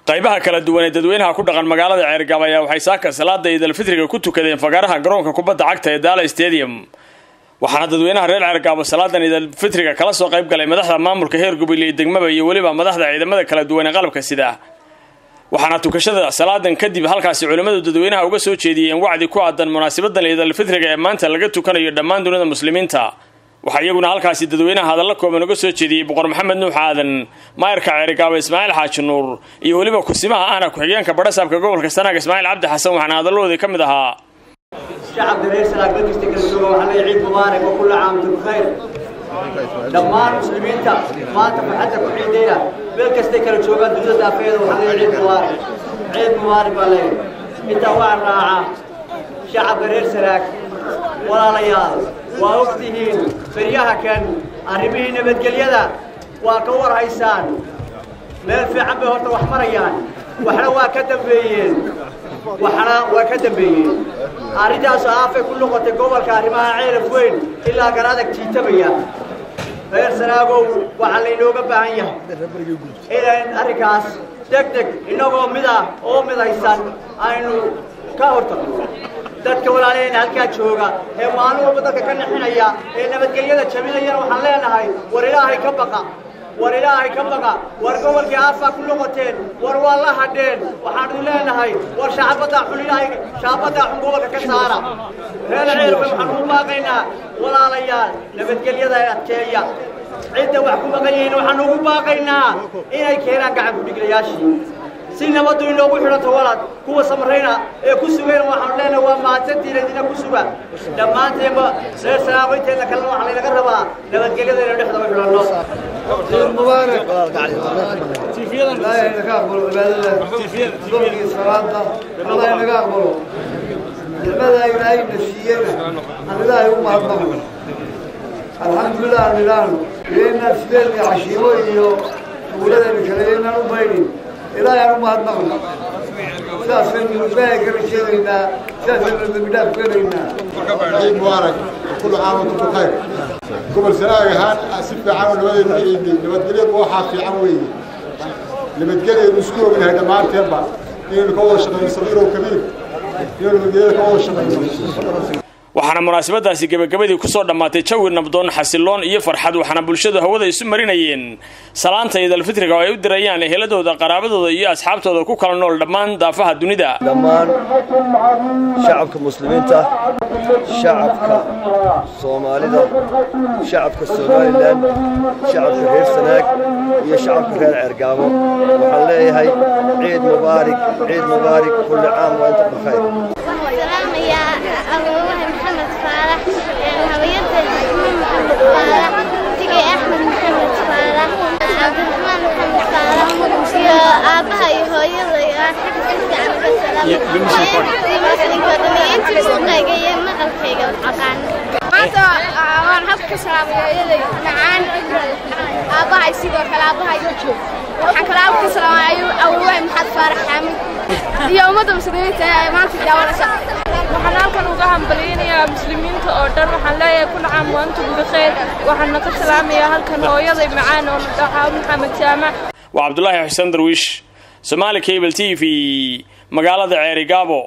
qaybaha kala duwan ee dadweynaha ku dhaqan magaalada Ceergaabo ayaa waxay saaka salaada Ciid al-Fitriga ku tukadeen fagaaraha garoonka kubadda cagta ee Daala Stadium waxaana dadweynaha reer Ceergaabo salaadan Ciid al-Fitriga kala soo qayb galay madaxda maamulka heer gobolka iyo degmada iyo waliba madaxda ciidamada kala duwan ee qalabka sida waxaana tukashada salaadan kadib halkaasi culimadu dadweynaha uga soo jeediyeen wacdi ku aadan munaasabada Ciid al-Fitriga ee maanta laga tukanayo dhammaan dunida muslimiinta waxa iyaguna halkaasi dadweynaha hadallo kooban uga soo jeediyay boqor maxamed nuux aadan maayirka Ceergaabo Ismaaciil Xaaji Nuur iyo waliba kusimaha ahna ku xigeenka badhasaabka gobolka Sanaag Ismaaciil Cabdi Xasan waxaana hadalloodii kamid ahaa shacab reer Sanaag dadkiisa kala jooga waxaa la ciid mubaarak oo kullu caam wa khayr dhammaan muslimiinta maanta farxadda ku ciideeya meel kasta kala jooga dunida daafeeda waxaa la ciid mubaarak baa leeyahay inta waa raaca shacab reer Sanaag walaalayaal waa ogtihiin fariyaha kan arrimihi nabadgelyada waa ka war haysaan meel fiican bay horta wax marayaan waxna waa ka dambeeyeen arrintaas aafay ku noqotay gobolka arrimaha ceelaf weyn ilaa garaadag jiitabaya reer Sanaagow waxa la inooga baahan yahay inaan arrinkaas degdeg inagoo midaysan aynu ka hortagno dadka walaalaheen halka jooga ee maalin walba dadka ka nixinaya ee nabadgelyada jabinayana waxaan leenahay war Ilaahay ka baqa war gobolkii aafa ku noqoteen war waa hadheen waxaan leenahay war shacabada xun Ilaahay shacabada xun gobolka ka saara reer Ceelaf waxaan u baaqaynaa walaalayaal nabadgelyada adkeeya cidda wax ku maqayeen waxaan ugu baaqaynaa inay keenaan gacan ku dhiglayaashii si nabadu inoogu xidhanto walad kuwa samarayna ee ku sugayna waxaan leenahay waa maadsantiina ku suga dhammaanteeba reer Sanaag inteena kala waxa laga rabaa nabadgelyada inay dhexda u xidhanno ciid mubaarak tiifiyadan la inaga aqbalo cibaadada tiifiyada salaada Allah inaga aqbalo cibaadada Ilaahay nasiiyana Ilaahay u mahadnaqo alxamdulillah ilaahay sideen cashiyo iyo dawladda kaleena u baydin إلهي أنا ما أدمغنا ساسن المبايع كريشينا ساسن المبدأ كرينا عيد مبارك كل عام وأنتم بخير قبل سنة هان أسف عام الولد العيد نبتقلي بوحة في عموي نبتقلي نسكوه من هذا ما تبع ينكوه شغل صغير وكبير ينكوه شغل waxaana munaasabadaasi gabagabadii ku soo dhamaatay jawi nabdoon xasiloon iyo farxad waxaana bulshada hawada isu marinayeen salaanta Ciid al-Fitriga oo ay u dirayaan eheladooda qaraabadooda iyo asxaabtooda ku kala nool dhammaan daafaha dunida dhammaan shacabka muslimiinta shacabka Soomaalida shacabka Soomaaliland shacabka reer Sanaag iyo shacabka reer Ceergaabo waxaan leeyahay ciid mubaarak kullu caam wa antum bikhair salaam ya محمد فارح هويته محمد فارح تيجي أحمد محمد فارح عبد الرحمن محمد فارح يا أبها يهوي يا حق أنت عبد السلام أنت سوقي جاي مقل خيجة عقان ما أنا حق سلام يا معان أبها يسيبك أبها يجوا وحكلاك سلام أول محمد فارح حامد يوم ما تمسكين ما تجاوز waxaan halkan uga hambaleynayaa muslimiinta oo dhan waxaan leeyahay kullu caam wa antum bikhair waxaan ka salaamayaa halkan hooyaday macaan oo dhaxaa Maxamed Jaamac wa Abdullaahi Xuseen Darwiish Somali Cable TV magaalada Ceergaabo